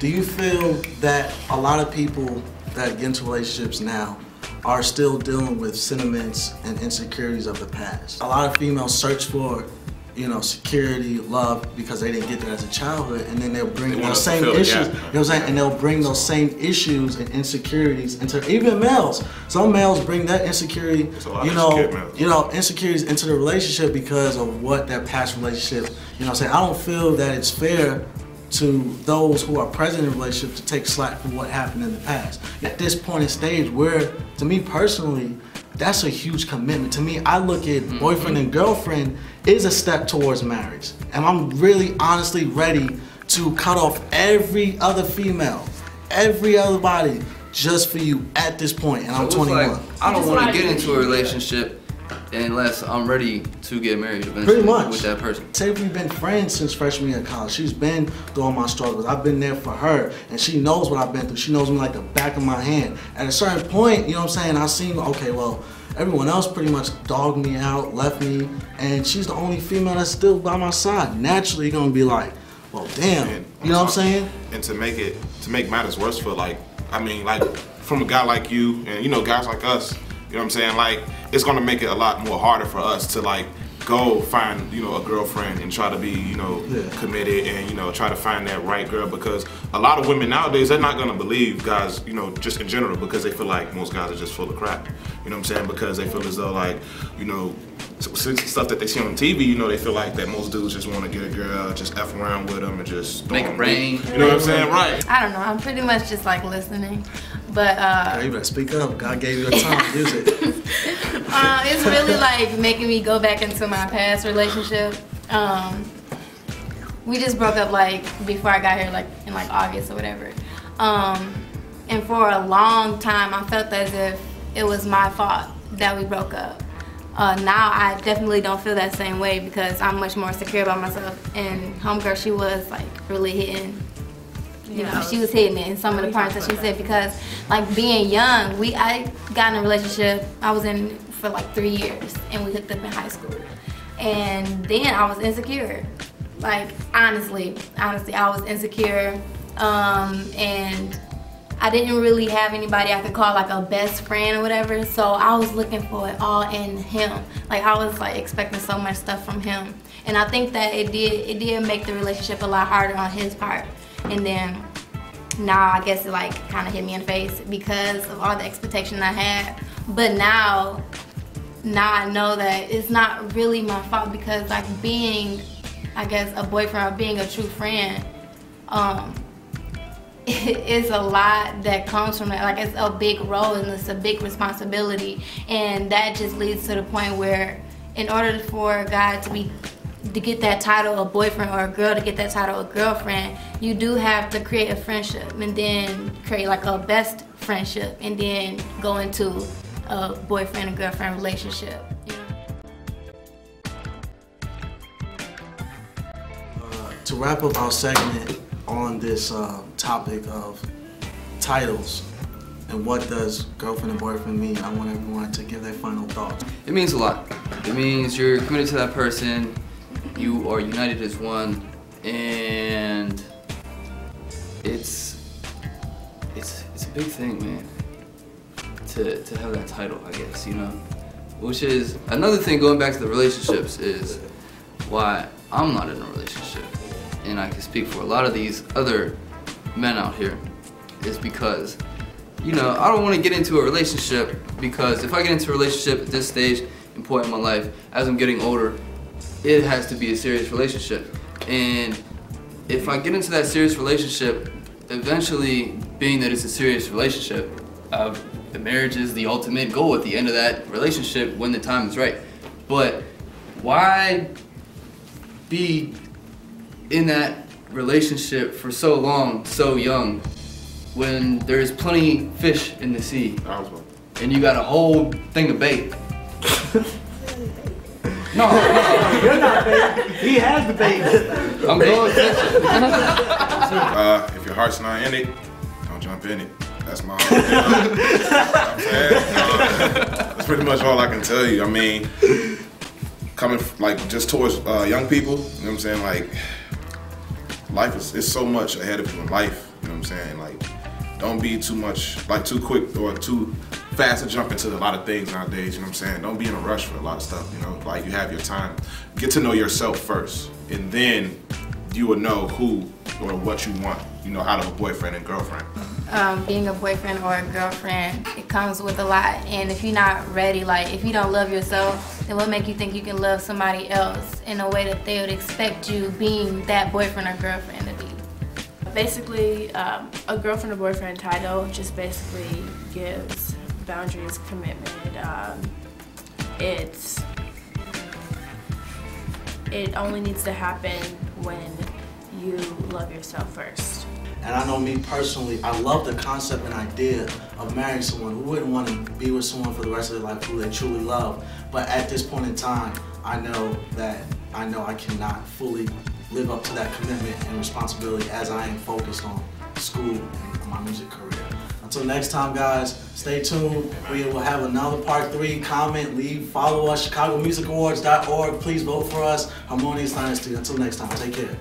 Do you feel that a lot of people that get into relationships now are still dealing with sentiments and insecurities of the past? A lot of females search for, you know, security, love, because they didn't get that as a childhood, and then they'll bring those same issues, you know what I'm saying? And they'll bring those same issues and insecurities into, even males. Some males bring that insecurity, insecurities into the relationship because of what their past relationship, you know what I'm saying? I don't feel that it's fair to those who are present in relationships to take slack for what happened in the past. At this point in stage where, to me personally, that's a huge commitment. To me, I look at boyfriend and girlfriend is a step towards marriage. And I'm really honestly ready to cut off every other female, every other body, just for you at this point, and I'm 21. Like, I don't want to get into a relationship unless I'm ready to get married eventually. Pretty much. With that person. Say we've been friends since freshman year of college. She's been through all my struggles. I've been there for her, and she knows what I've been through. She knows me like the back of my hand. At a certain point, you know what I'm saying, I seen, okay, well, everyone else pretty much dogged me out, left me, and she's the only female that's still by my side. Naturally, you're gonna be like, well, damn, you know what I'm saying? And to make matters worse for, like, I mean, like, from a guy like you, and, you know, guys like us, you know what I'm saying? Like, it's gonna make it a lot more harder for us to, like, go find, you know, a girlfriend and try to be, you know, committed and, you know, try to find that right girl, because a lot of women nowadays, they're not gonna believe guys, you know, just in general, because they feel like most guys are just full of crap. You know what I'm saying? Because they feel as though, like, you know, stuff that they see on TV, you know, they feel like that most dudes just want to get a girl, just F around with them and just make it rain. You know what I'm saying? Right. I don't know. I'm pretty much just like listening. But you better speak up. God gave you a time. Use it. It's really like making me go back into my past relationship. We just broke up like before I got here, like in like August or whatever. And for a long time, I felt as if it was my fault that we broke up. Now I definitely don't feel that same way because I'm much more secure about myself. And homegirl, she was like really hitting, you know, she was hitting it in some of the parts that she said, because like being young, I got in a relationship, I was in for like 3 years, and we hooked up in high school. And then I was insecure. Like honestly, I was insecure, and I didn't really have anybody I could call like a best friend or whatever, so I was looking for it all in him. Like I was like expecting so much stuff from him, and I think that it did make the relationship a lot harder on his part. And then now I guess it like kind of hit me in the face because of all the expectation I had. But now I know that it's not really my fault, because like being, I guess, a boyfriend or being a true friend, it's a lot that comes from it. Like it's a big role and it's a big responsibility, and that just leads to the point where in order for a guy to get that title of boyfriend, or a girl to get that title of girlfriend, you do have to create a friendship and then create like a best friendship and then go into a boyfriend and girlfriend relationship, you know? To wrap up our segment on this topic of titles and what does girlfriend and boyfriend mean, I want everyone to give their final thoughts. It means a lot. It means you're committed to that person, you are united as one, and it's a big thing, man, to have that title, I guess, you know? Which is another thing, going back to the relationships, is why I'm not in a relationship. And I can speak for a lot of these other men out here, is because, you know, I don't want to get into a relationship, because if I get into a relationship at this stage and point in my life, as I'm getting older, it has to be a serious relationship. And if I get into that serious relationship, eventually, being that it's a serious relationship, the marriage is the ultimate goal at the end of that relationship when the time is right. But why be in that relationship for so long, so young, when there's plenty fish in the sea and you got a whole thing of bait? No, you're not bait. He has the bait. I'm going fishing. If your heart's not in it, don't jump in it. That's my whole thing. You know what I'm saying? That's pretty much all I can tell you. I mean, coming like just towards young people, you know what I'm saying? Like, life is so much ahead of you in life. You know what I'm saying? Like, don't be too quick or too fast to jump into a lot of things nowadays. You know what I'm saying? Don't be in a rush for a lot of stuff. You know, like you have your time. Get to know yourself first, and then you will know who or what you want. You know, out of a boyfriend and girlfriend. Being a boyfriend or a girlfriend, it comes with a lot. And if you're not ready, like if you don't love yourself, then what make you think you can love somebody else in a way that they would expect you being that boyfriend or girlfriend to be? Basically, a girlfriend or boyfriend title just basically gives boundaries, commitment. It only needs to happen when you love yourself first. And I know me personally, I love the concept and idea of marrying someone. Who wouldn't want to be with someone for the rest of their life who they truly love? But at this point in time, I know I cannot fully live up to that commitment and responsibility as I am focused on school and my music career. Until next time, guys, stay tuned. We will have another part 3. Comment, leave, follow us, ChicagoMusicAwards.org. Please vote for us, Harmonious Dynasty. Until next time, take care.